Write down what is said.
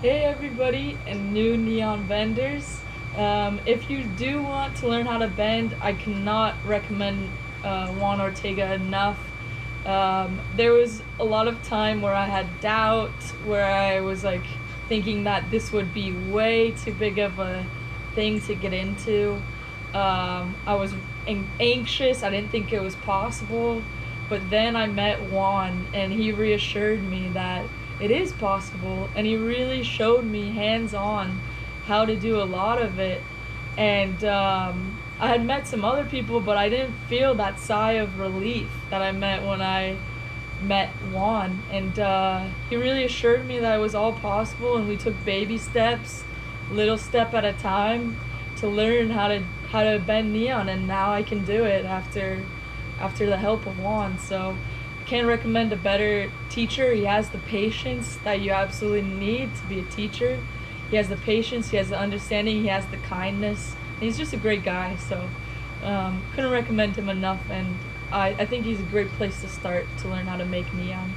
Hey everybody and new neon benders. If you do want to learn how to bend, I cannot recommend Juan Ortega enough. There was a lot of time where I had doubt, where I was like thinking that this would be way too big of a thing to get into. I was anxious, I didn't think it was possible. But then I met Juan, and he reassured me that it is possible, and he really showed me hands on how to do a lot of it. And I had met some other people, but I didn't feel that sigh of relief that I met when I met Juan. And he really assured me that it was all possible, and we took baby steps, little step at a time, to learn how to bend neon. And now I can do it after the help of Juan. So I can't recommend a better teacher. He has the patience that you absolutely need to be a teacher. He has the patience, he has the understanding, he has the kindness. And he's just a great guy. So couldn't recommend him enough. And I think he's a great place to start to learn how to make neon.